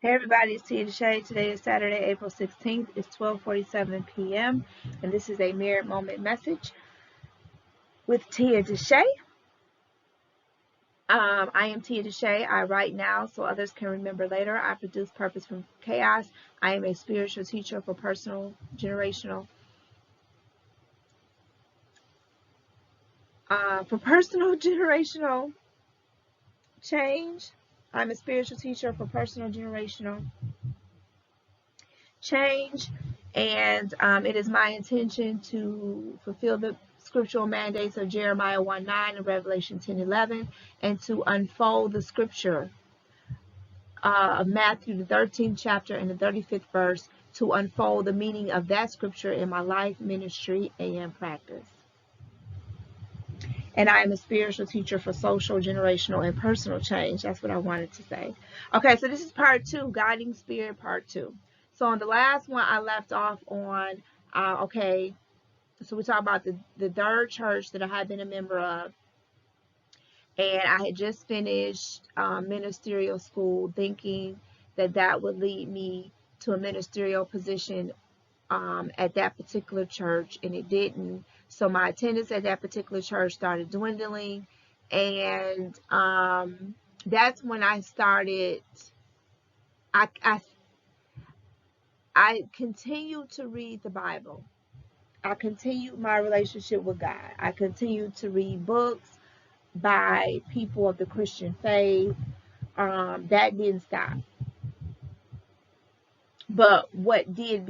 Hey everybody, it's Tia DeShay. Today is Saturday, April 16th. It's 12:47 p.m. and this is a Mirrored Moment message with Tia DeShay. I am Tia DeShay. I write now so others can remember later. I produce Purpose from Chaos. I am a spiritual teacher for personal generational change. I'm a spiritual teacher for personal generational change, and it is my intention to fulfill the scriptural mandates of Jeremiah 1:9 and Revelation 10:11, and to unfold the scripture of Matthew the 13th chapter and the 35th verse, to unfold the meaning of that scripture in my life, ministry, and practice. And I am a spiritual teacher for social, generational, and personal change. That's what I wanted to say. Okay, so this is part 2, Guiding Spirit, part 2. So on the last one, I left off on, so we talked about the third church that I had been a member of. And I had just finished ministerial school, thinking that that would lead me to a ministerial position at that particular church, and it didn't. So my attendance at that particular church started dwindling, and that's when I started. I continued to read the Bible. I continued my relationship with God. I continued to read books by people of the Christian faith. That didn't stop. But what did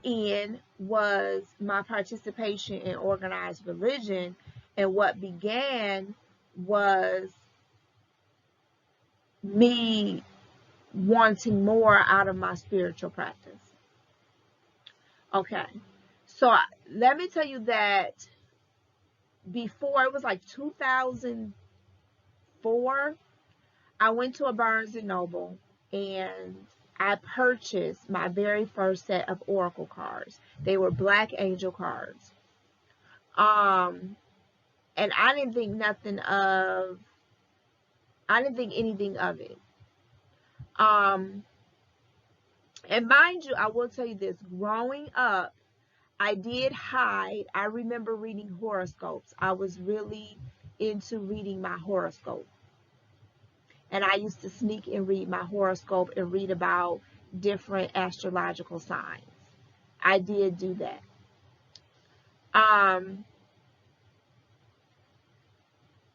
end was my participation in organized religion, and what began was me wanting more out of my spiritual practice. Okay, so let me tell you that before, it was like 2004, I went to a Barnes & Noble and I purchased my very first set of Oracle cards. They were Black Angel cards. And I didn't think anything of it. And mind you, I will tell you this, growing up, I did hide. I remember reading horoscopes. I was really into reading my horoscope. And I used to sneak and read my horoscope and read about different astrological signs. I did do that.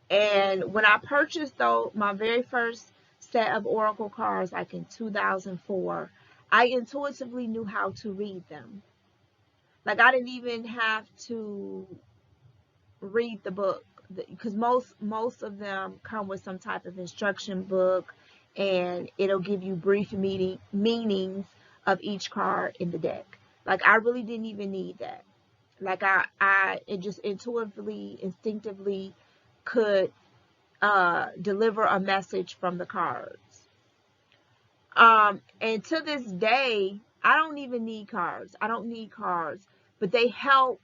And when I purchased my very first set of Oracle cards, like in 2004, I intuitively knew how to read them. Like, I didn't even have to read the book, because most of them come with some type of instruction book, and it'll give you brief meanings of each card in the deck. Like, I really didn't even need that. Like, it just instinctively could deliver a message from the cards. And to this day, I don't even need cards. I don't need cards, but they help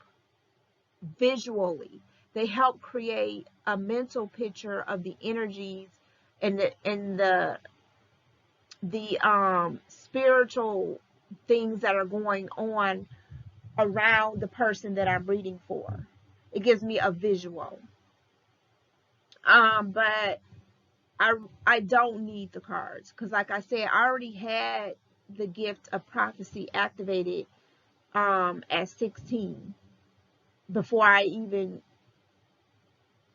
visually. They help create a mental picture of the energies and the spiritual things that are going on around the person that I'm reading for. It gives me a visual. But I don't need the cards, because like I said, I already had the gift of prophecy activated at 16, before I even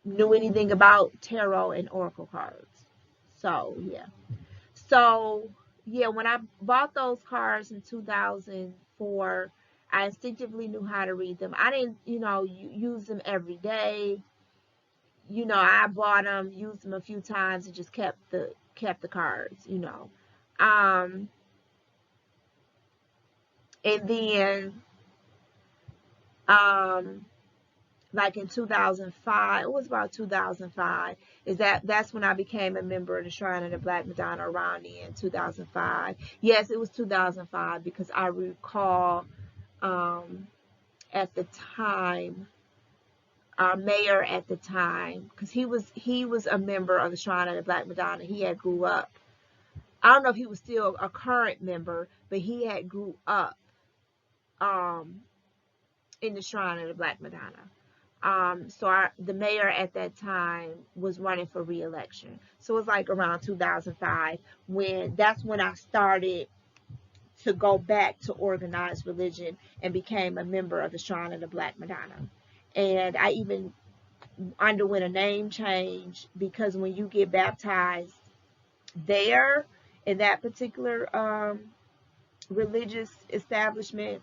knew anything about tarot and oracle cards. So yeah, when I bought those cards in 2004, I instinctively knew how to read them. I didn't, use them every day. I bought them, used them a few times, and just kept the cards. And then like in 2005, it was about 2005, that's when I became a member of the Shrine of the Black Madonna around in 2005. Yes, it was 2005, because I recall at the time, our mayor at the time, because he was a member of the Shrine of the Black Madonna. He had grew up I don't know if he was still a current member, but he had grew up um, in the Shrine of the Black Madonna. The mayor at that time was running for re-election. So it was like around 2005 that's when I started to go back to organized religion and became a member of the Shrine of the Black Madonna. And I even underwent a name change because when you get baptized there in that particular religious establishment,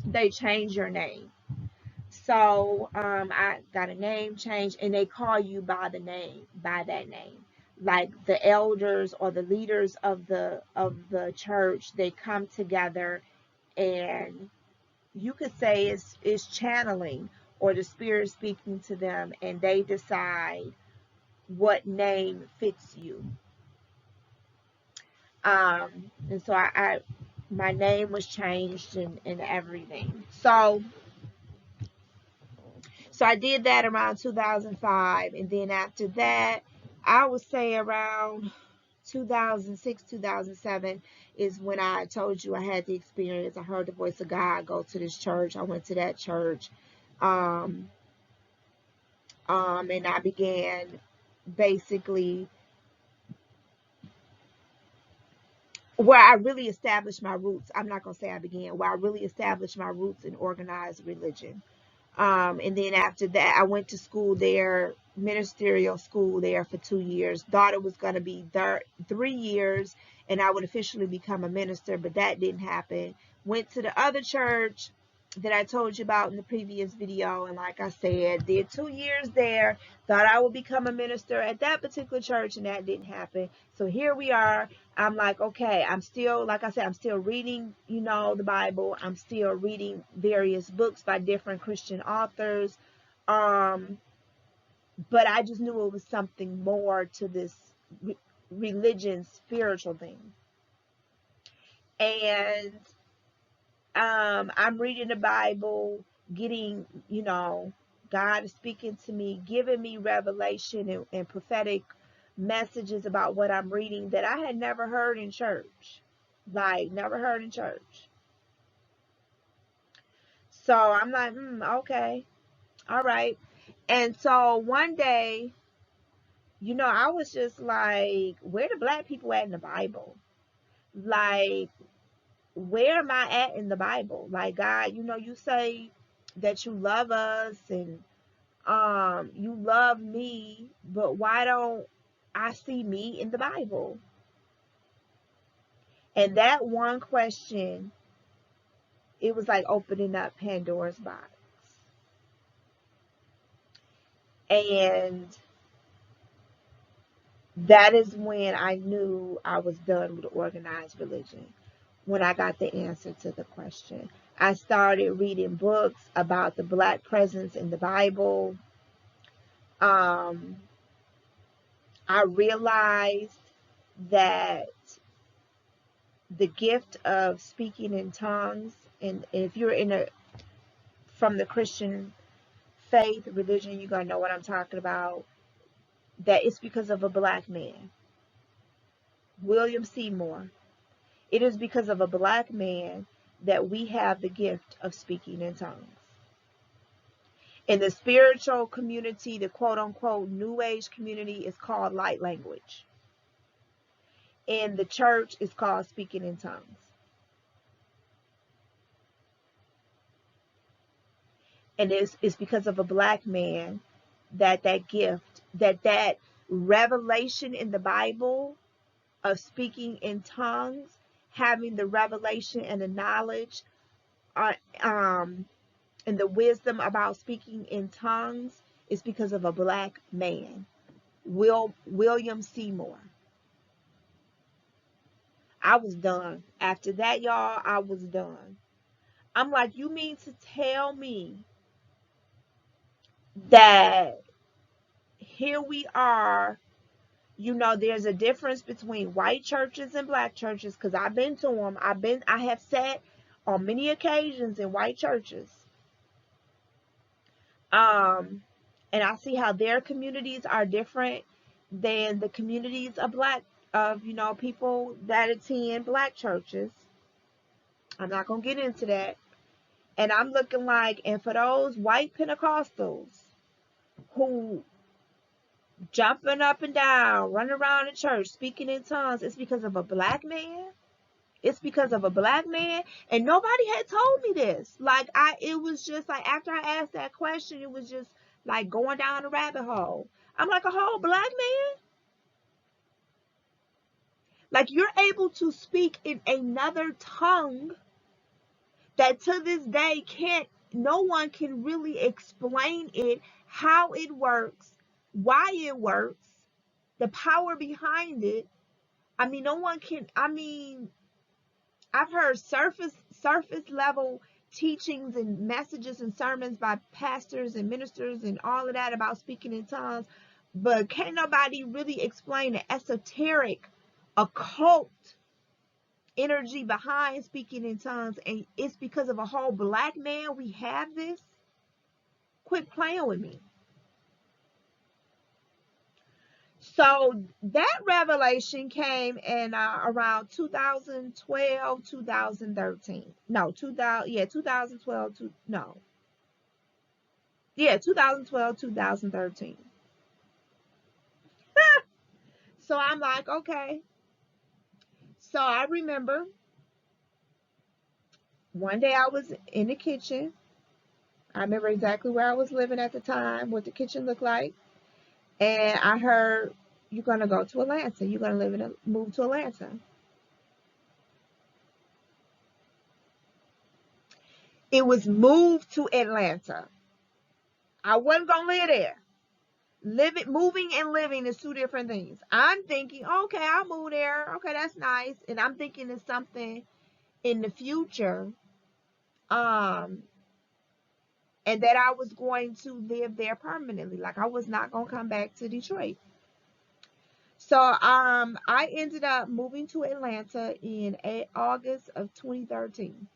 they change your name. So I got a name change, and they call you by the name, by that name. Like the elders or the leaders of the church, they come together, and you could say it's channeling or the spirit speaking to them, and they decide what name fits you. And so I my name was changed and everything. So I did that around 2005, and then after that, I would say around 2006, 2007 is when I told you I had the experience. I heard the voice of God, go to this church. I went to that church, and I began basically where I really established my roots. I'm not gonna say I began, where I really established my roots in organized religion. And then after that, I went to school there, ministerial school there for 2 years. Thought it was going to be 3 years and I would officially become a minister, but that didn't happen. Went to the other church that I told you about in the previous video. And like I said, did 2 years there. Thought I would become a minister at that particular church, and that didn't happen. So here we are. I'm like, okay, I'm still, like I said, I'm still reading, the Bible. I'm still reading various books by different Christian authors. But I just knew it was something more to this religion, spiritual thing. And I'm reading the Bible, getting, God is speaking to me, giving me revelation and prophetic messages about what I'm reading that I had never heard in church. Like, never heard in church. So I'm like, okay, all right. And so one day, I was just like, where the black people at in the Bible? Like, where am I at in the Bible? Like, God, you say that you love us and you love me, but why don't I see me in the Bible? And that one question, it was like opening up Pandora's box. And that is when I knew I was done with organized religion. When I got the answer to the question, I started reading books about the black presence in the Bible. I realized that the gift of speaking in tongues, and if you're from the Christian faith religion, you're gonna know what I'm talking about. That it's because of a black man, William Seymour. It is because of a black man that we have the gift of speaking in tongues. In the spiritual community, the quote unquote New Age community is called light language. In the church, it's called speaking in tongues. And it's because of a black man that gift, that revelation in the Bible of speaking in tongues, having the revelation and the knowledge and the wisdom about speaking in tongues, is because of a black man, William Seymour. I was done. After that, y'all, I was done. I'm like, you mean to tell me that here we are, there's a difference between white churches and black churches, because I've been to them. I have sat on many occasions in white churches. And I see how their communities are different than the communities of black of, you know, people that attend black churches. I'm not going to get into that. And I'm looking like, and for those white Pentecostals who jumping up and down, running around the church, speaking in tongues, it's because of a black man. It's because of a black man. And nobody had told me this. Like, it was just like, after I asked that question, it was just like going down a rabbit hole. I'm like, a whole black man? Like, you're able to speak in another tongue that to this day no one can really explain it, how it works, why it works, the power behind it. I mean, no one can, I mean, I've heard surface level teachings and messages and sermons by pastors and ministers and all of that about speaking in tongues, but can't nobody really explain the esoteric, occult energy behind speaking in tongues. And it's because of a whole black man we have this. Quit playing with me. So that revelation came in around 2012, 2013. No, 2000, yeah, 2012, no. Yeah, 2012, 2013. So I'm like, okay. So I remember one day I was in the kitchen. I remember exactly where I was living at the time, what the kitchen looked like. And I heard, you're going to go to Atlanta. You're going to move to Atlanta. It was moved to Atlanta. I wasn't going to live there. Moving and living is two different things. I'm thinking, okay, I'll move there. Okay, that's nice. And I'm thinking it's something in the future. And that I was going to live there permanently. Like, I was not going to come back to Detroit. So I ended up moving to Atlanta in August of 2013.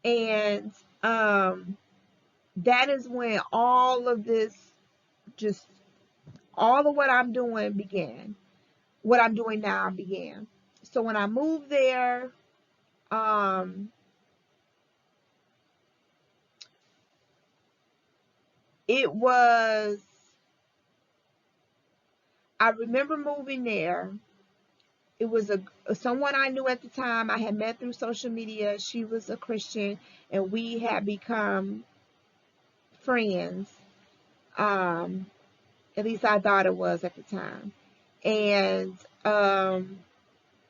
And that is when all of this, just all of what I'm doing began. What I'm doing now began. So when I moved there, it was, I remember moving there. It was someone I knew at the time. I had met through social media. She was a Christian, and we had become friends. At least I thought it was at the time. And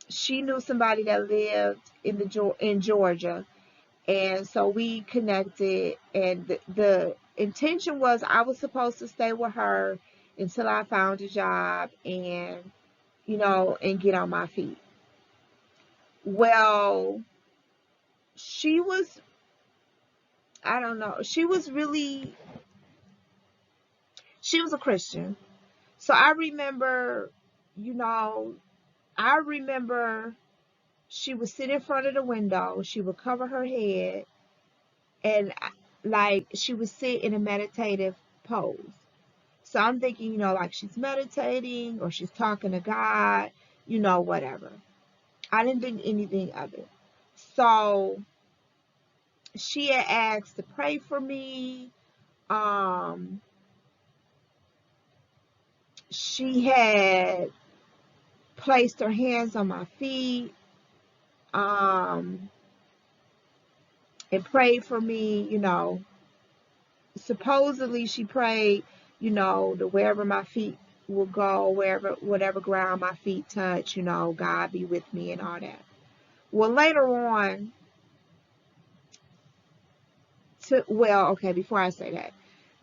she knew somebody that lived in Georgia, and so we connected. And the intention was I was supposed to stay with her until I found a job and, you know, and get on my feet. Well, she was, I don't know, she was a Christian. So I remember, you know, she would sit in front of the window, she would cover her head, and like she would sit in a meditative pose. So I'm thinking, you know, like she's meditating or she's talking to God, you know, whatever. I didn't think anything of it. So she had asked to pray for me. She had placed her hands on my feet, and prayed for me, you know. Supposedly she prayed, you know, to wherever my feet will go, whatever ground my feet touch, you know, God be with me and all that. Well, later on, before I say that,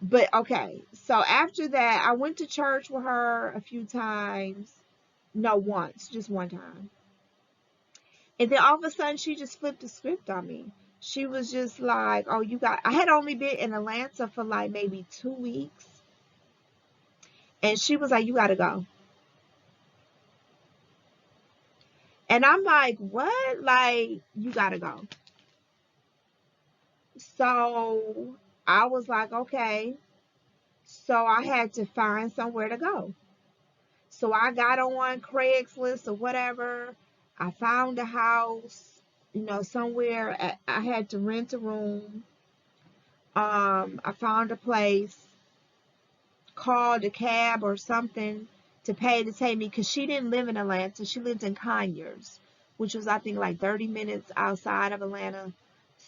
but okay, so after that, I went to church with her a few times. No, once, just one time. And then all of a sudden, she just flipped the script on me. She was just like, oh, I had only been in Atlanta for like maybe 2 weeks. And she was like, you got to go. And I'm like, what? Like, you got to go. So I was like, okay. So I had to find somewhere to go. So I got on Craigslist or whatever. I found a house, somewhere. I had to rent a room. I found a place, called a cab or something to pay to take me, because she didn't live in Atlanta. She lived in Conyers, which was, I think, like 30 minutes outside of Atlanta.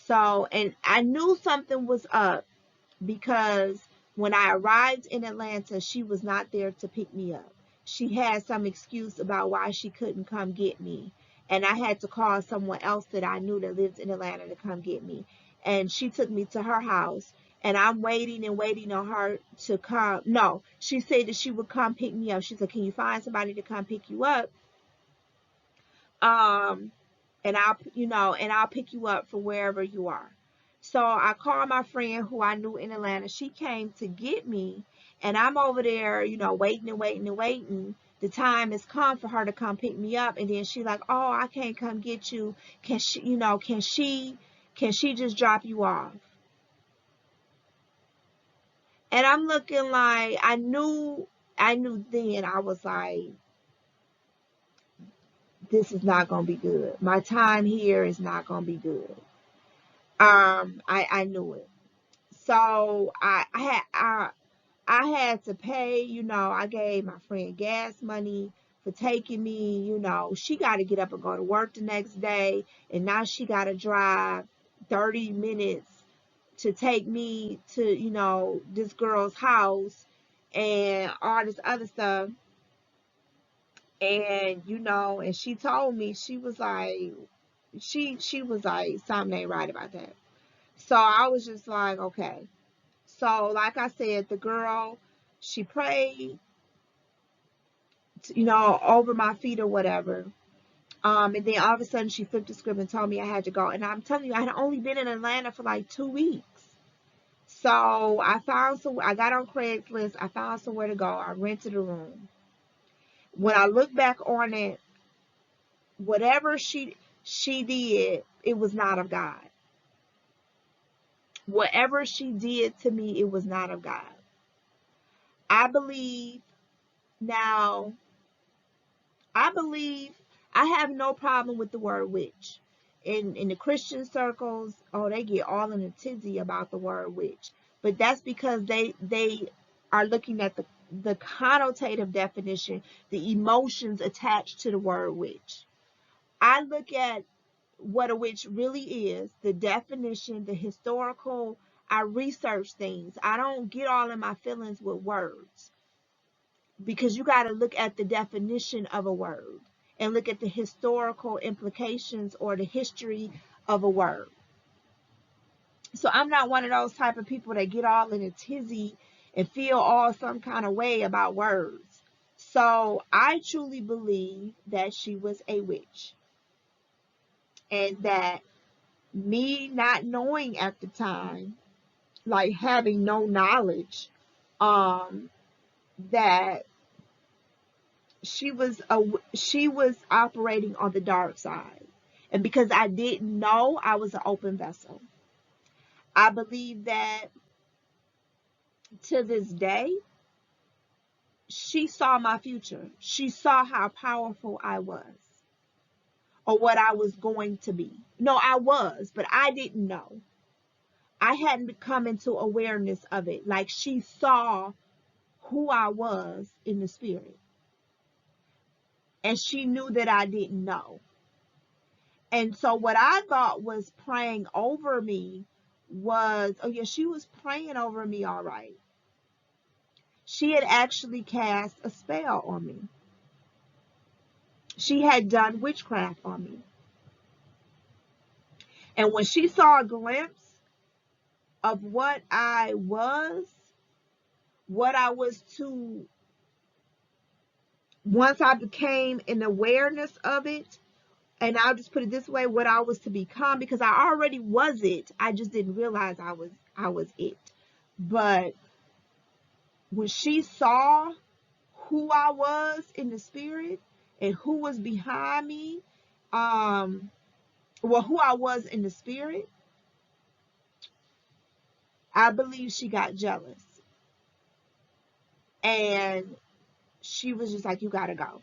So, and I knew something was up because when I arrived in Atlanta, she was not there to pick me up. She had some excuse about why she couldn't come get me. And I had to call someone else that I knew that lived in Atlanta to come get me. And she took me to her house. And I'm waiting and waiting on her to come. No, she said that she would come pick me up. She said, can you find somebody to come pick you up? And I'll pick you up from wherever you are. So I called my friend who I knew in Atlanta. She came to get me, and I'm over there, waiting and waiting and waiting. The time has come for her to come pick me up, and then she's like, "Oh, I can't come get you. Can she, can she just drop you off?" And I'm looking like I knew then. I was like, this is not gonna be good. My time here is not gonna be good. I knew it. So I had to pay, I gave my friend gas money for taking me, she got to get up and go to work the next day, and now she got to drive 30 minutes to take me to, this girl's house and all this other stuff. And, and she told me, she was like, something ain't right about that. So I was just like, okay. So, like I said, the girl, she prayed, over my feet or whatever. And then all of a sudden she flipped the script and told me I had to go. And I'm telling you, I had only been in Atlanta for like 2 weeks. So I got on Craigslist. I found somewhere to go. I rented a room. When I look back on it, whatever she did, it was not of God. Whatever she did to me, it was not of God. I believe I have no problem with the word witch. In the Christian circles, they get all in a tizzy about the word witch. But that's because they are looking at the connotative definition, the emotions attached to the word witch. I look at what a witch really is, the definition, the historical. I research things. I don't get all in my feelings with words, because you got to look at the definition of a word and look at the historical implications or the history of a word. So I'm not one of those type of people that get all in a tizzy and feel all some kind of way about words. So I truly believe that she was a witch, and that me not knowing at the time, like having no knowledge, that she was operating on the dark side. And because I didn't know, I was an open vessel. I believe that to this day, she saw my future. She saw how powerful I was, or what I was going to be. No, I was, but I didn't know. I hadn't come into awareness of it. Like, she saw who I was in the spirit, and she knew that I didn't know. And so what I thought was praying over me was, oh yeah, she was praying over me, all right. She had actually cast a spell on me. She had done witchcraft on me. And when she saw a glimpse of what I was to, once I became an awareness of it, and I'll just put it this way, what I was to become, because I already was it. I just didn't realize I was it. But when she saw who I was in the spirit and who was behind me, who I was in the spirit, I believe she got jealous. And she was just like, you gotta go,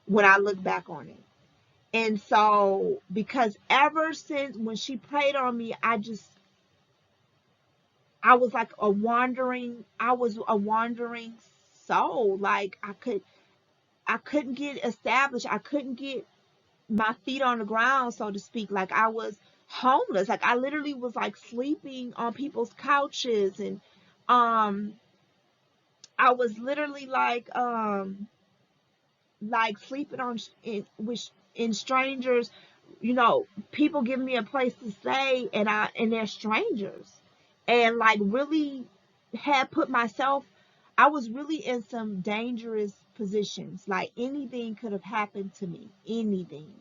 when I look back on it. And so, because ever since when she prayed on me, I was like I was a wandering soul. Like I couldn't get established. I couldn't get my feet on the ground, so to speak. Like I was homeless. Like I literally was like sleeping on people's couches, and um I was literally like sleeping in strangers, people giving me a place to stay, and they're strangers, and like really had put myself. I was really in some dangerous positions. Like anything could have happened to me. Anything.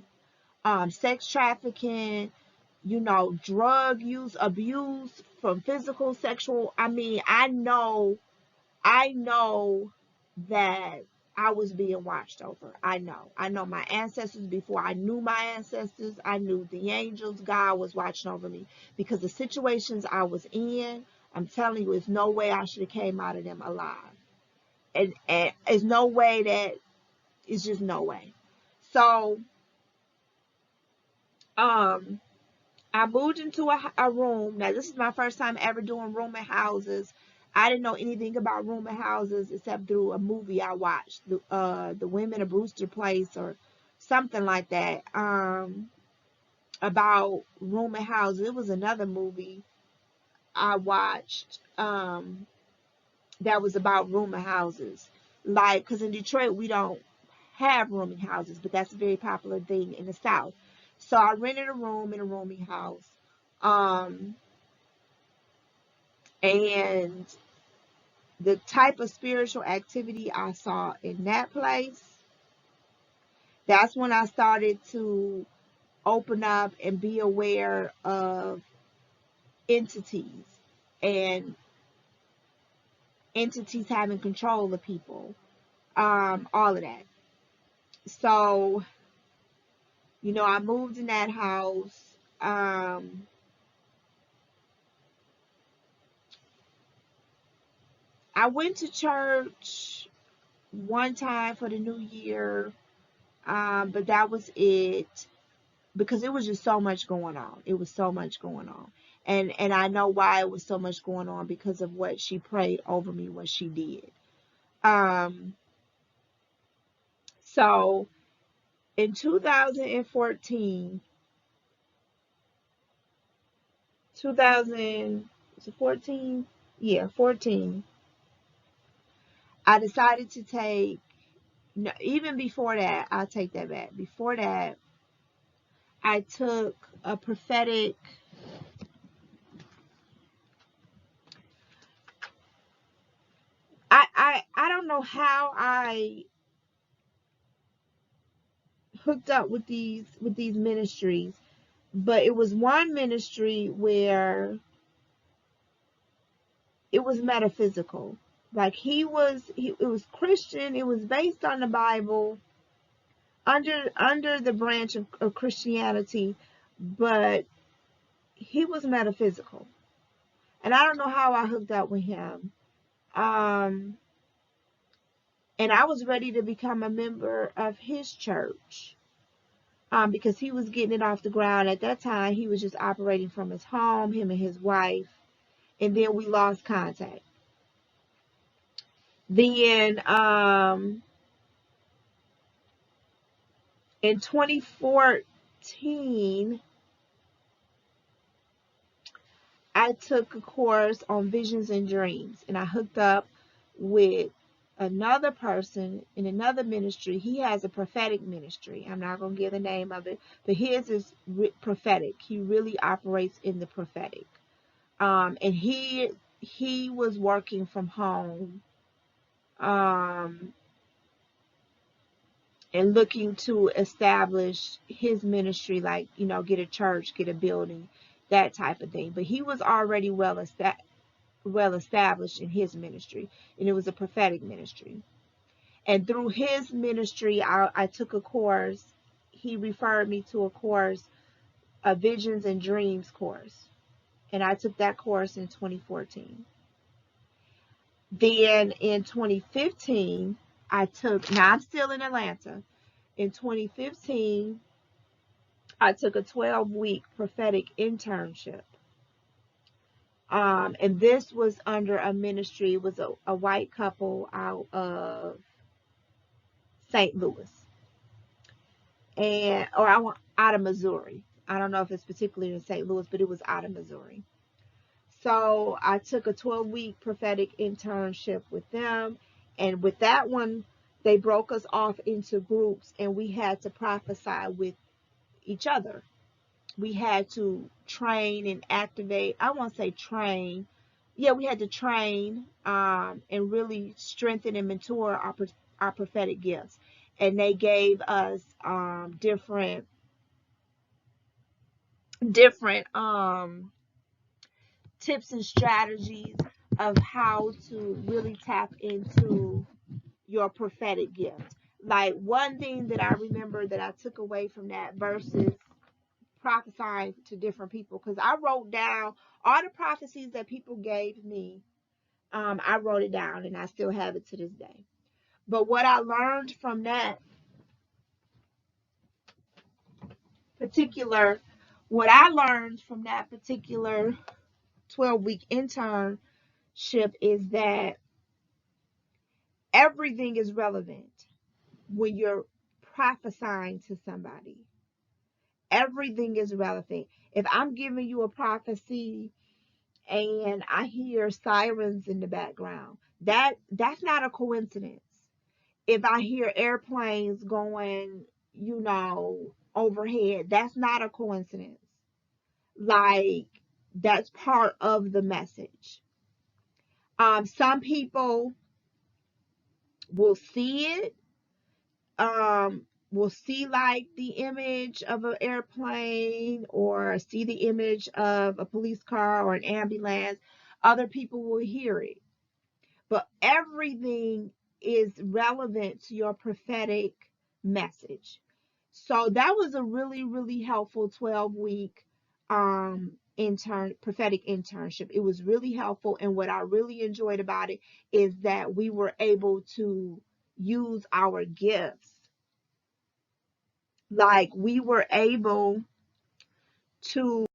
Sex trafficking, drug use, abuse, from physical, sexual. I mean, I know that I was being watched over. I know my ancestors. Before I knew my ancestors, I knew the angels. God was watching over me, because the situations I was in, I'm telling you, there's no way I should have came out of them alive. And there's no way that, it's just no way. So, um, I moved into a room. Now, this is my first time ever doing rooming houses. I didn't know anything about rooming houses except through a movie I watched, the Women of Brewster Place, or something like that, about rooming houses. It was another movie I watched, that was about rooming houses. Like, because in Detroit, we don't have rooming houses, but that's a very popular thing in the South. So I rented a room in a rooming house. Um, and the type of spiritual activity I saw in that place, that's when I started to open up and be aware of entities, and entities having control of people, all of that. So, I moved in that house. I went to church one time for the new year, but that was it, because it was just so much going on. It was so much going on. And I know why it was so much going on, because of what she prayed over me, what she did. Um, so in 2014, 2014? Yeah, 14, I decided to take, no, even before that, I'll take that back. Before that, I took a prophetic, I don't know how I hooked up with these ministries, but it was one ministry where it was metaphysical. Like it was Christian. It was based on the Bible, under the branch of Christianity, but he was metaphysical, and I don't know how I hooked up with him. Um, and I was ready to become a member of his church, because he was getting it off the ground. At that time, he was just operating from his home, him and his wife, and then we lost contact. Then, in 2014, I took a course on visions and dreams, and I hooked up with another person in another ministry. He has a prophetic ministry. I'm not going to give the name of it, but his is prophetic. He really operates in the prophetic. And he was working from home, um, and looking to establish his ministry, like, get a church, get a building, that type of thing. But he was already well established in his ministry, and it was a prophetic ministry. And through his ministry, I took a course. He referred me to a course, a visions and dreams course, and I took that course in 2014. Then in 2015, now I'm still in Atlanta. In 2015, I took a 12-week prophetic internship. And this was under a ministry. It was a white couple out of St. Louis, out of Missouri. I don't know if it's particularly in St. Louis, but it was out of Missouri. So I took a 12-week prophetic internship with them. And with that one, they broke us off into groups and we had to prophesy with each other. We had to train and activate. I won't say train. Yeah, we had to train and really strengthen and mentor our prophetic gifts. And they gave us different tips and strategies of how to really tap into your prophetic gift. Like one thing that I remember that I took away from that versus prophesying to different people, because I wrote down all the prophecies that people gave me. I wrote it down and I still have it to this day. But what I learned from that particular 12-week internship is that everything is relevant when you're prophesying to somebody. Everything is relevant. If I'm giving you a prophecy and I hear sirens in the background, that's not a coincidence. If I hear airplanes going, overhead, that's not a coincidence. Like, that's part of the message. Some people will see it, will see like the image of an airplane or see the image of a police car or an ambulance. Other people will hear it. But everything is relevant to your prophetic message. So that was a really, really helpful 12-week prophetic internship. It was really helpful, and what I really enjoyed about it is that we were able to use our gifts. Like we were able to